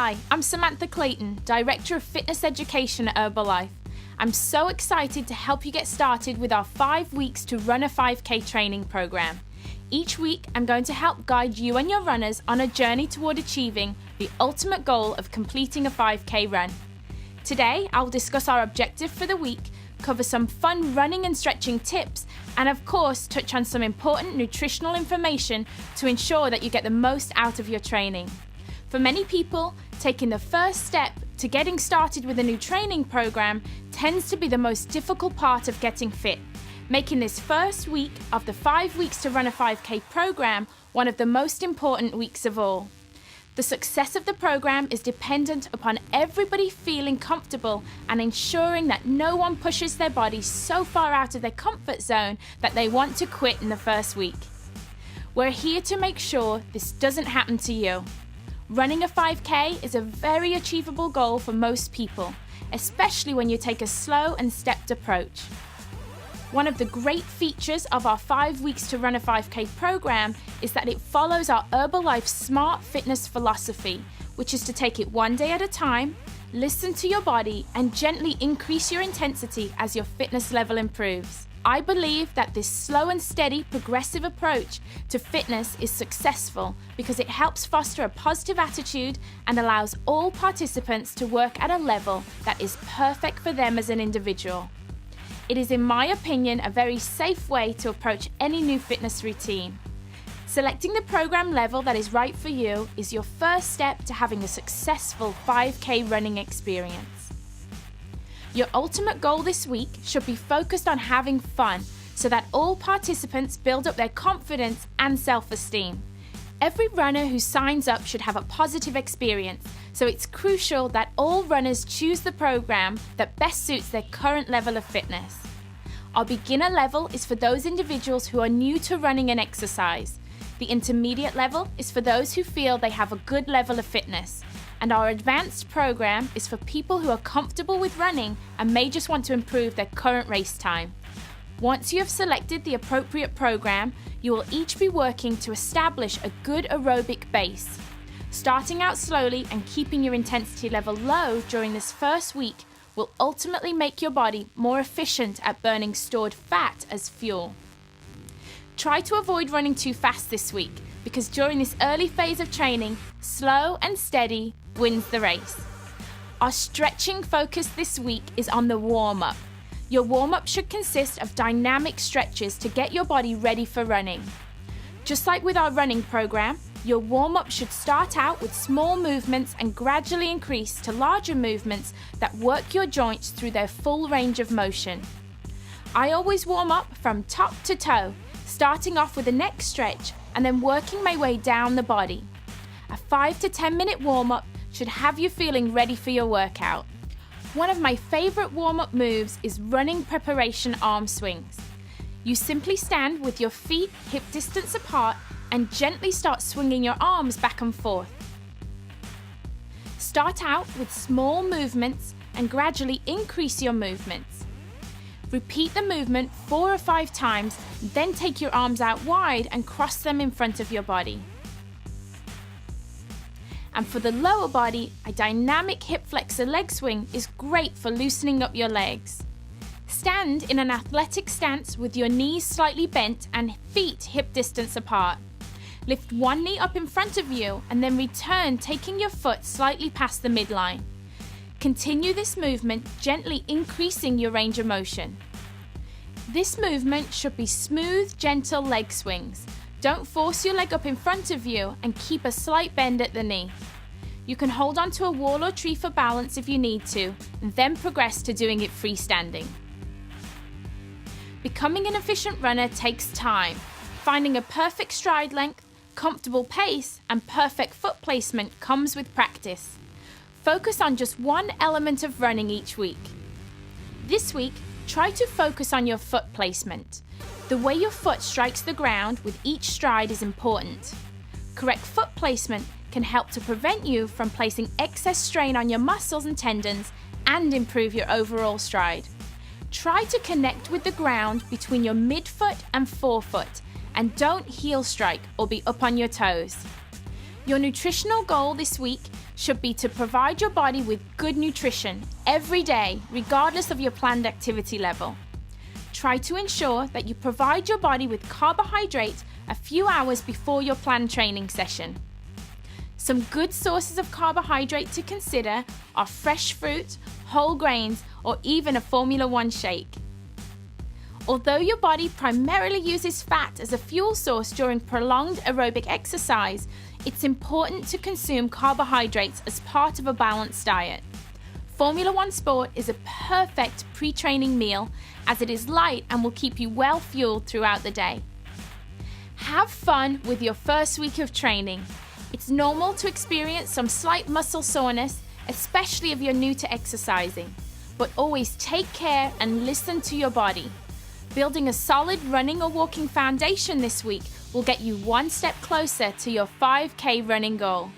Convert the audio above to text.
Hi, I'm Samantha Clayton, Director of Fitness Education at Herbalife. I'm so excited to help you get started with our 5 weeks to run a 5K training program. Each week, I'm going to help guide you and your runners on a journey toward achieving the ultimate goal of completing a 5K run. Today, I'll discuss our objective for the week, cover some fun running and stretching tips, and of course, touch on some important nutritional information to ensure that you get the most out of your training. For many people, taking the first step to getting started with a new training program tends to be the most difficult part of getting fit, making this first week of the 5 weeks to run a 5K program one of the most important weeks of all. The success of the program is dependent upon everybody feeling comfortable and ensuring that no one pushes their body so far out of their comfort zone that they want to quit in the first week. We're here to make sure this doesn't happen to you. Running a 5K is a very achievable goal for most people, especially when you take a slow and stepped approach. One of the great features of our 5 weeks to run a 5K program is that it follows our Herbalife Smart Fitness philosophy, which is to take it one day at a time, listen to your body, and gently increase your intensity as your fitness level improves. I believe that this slow and steady progressive approach to fitness is successful because it helps foster a positive attitude and allows all participants to work at a level that is perfect for them as an individual. It is, in my opinion, a very safe way to approach any new fitness routine. Selecting the program level that is right for you is your first step to having a successful 5K running experience. Your ultimate goal this week should be focused on having fun so that all participants build up their confidence and self-esteem. Every runner who signs up should have a positive experience, so it's crucial that all runners choose the program that best suits their current level of fitness. Our beginner level is for those individuals who are new to running and exercise. The intermediate level is for those who feel they have a good level of fitness. And our advanced program is for people who are comfortable with running and may just want to improve their current race time. Once you have selected the appropriate program, you will each be working to establish a good aerobic base. Starting out slowly and keeping your intensity level low during this first week will ultimately make your body more efficient at burning stored fat as fuel. Try to avoid running too fast this week because during this early phase of training, slow and steady wins the race. Our stretching focus this week is on the warm-up. Your warm-up should consist of dynamic stretches to get your body ready for running. Just like with our running program, your warm-up should start out with small movements and gradually increase to larger movements that work your joints through their full range of motion. I always warm up from top to toe, starting off with a neck stretch and then working my way down the body. A 5 to 10 minute warm-up should have you feeling ready for your workout. One of my favorite warm-up moves is running preparation arm swings. You simply stand with your feet hip distance apart and gently start swinging your arms back and forth. Start out with small movements and gradually increase your movements. Repeat the movement 4 or 5 times, then take your arms out wide and cross them in front of your body. And for the lower body, a dynamic hip flexor leg swing is great for loosening up your legs. Stand in an athletic stance with your knees slightly bent and feet hip distance apart. Lift one knee up in front of you and then return, taking your foot slightly past the midline. Continue this movement, gently increasing your range of motion. This movement should be smooth, gentle leg swings. Don't force your leg up in front of you and keep a slight bend at the knee. You can hold onto a wall or tree for balance if you need to, and then progress to doing it freestanding. Becoming an efficient runner takes time. Finding a perfect stride length, comfortable pace, and perfect foot placement comes with practice. Focus on just one element of running each week. This week, try to focus on your foot placement. The way your foot strikes the ground with each stride is important. Correct foot placement can help to prevent you from placing excess strain on your muscles and tendons and improve your overall stride. Try to connect with the ground between your midfoot and forefoot and don't heel strike or be up on your toes. Your nutritional goal this week should be to provide your body with good nutrition every day, regardless of your planned activity level. Try to ensure that you provide your body with carbohydrates a few hours before your planned training session. Some good sources of carbohydrate to consider are fresh fruit, whole grains, or even a Formula 1 shake. Although your body primarily uses fat as a fuel source during prolonged aerobic exercise, it's important to consume carbohydrates as part of a balanced diet. Formula 1 Sport is a perfect pre-training meal as it is light and will keep you well fueled throughout the day. Have fun with your first week of training. It's normal to experience some slight muscle soreness, especially if you're new to exercising, but always take care and listen to your body. Building a solid running or walking foundation this week will get you one step closer to your 5K running goal.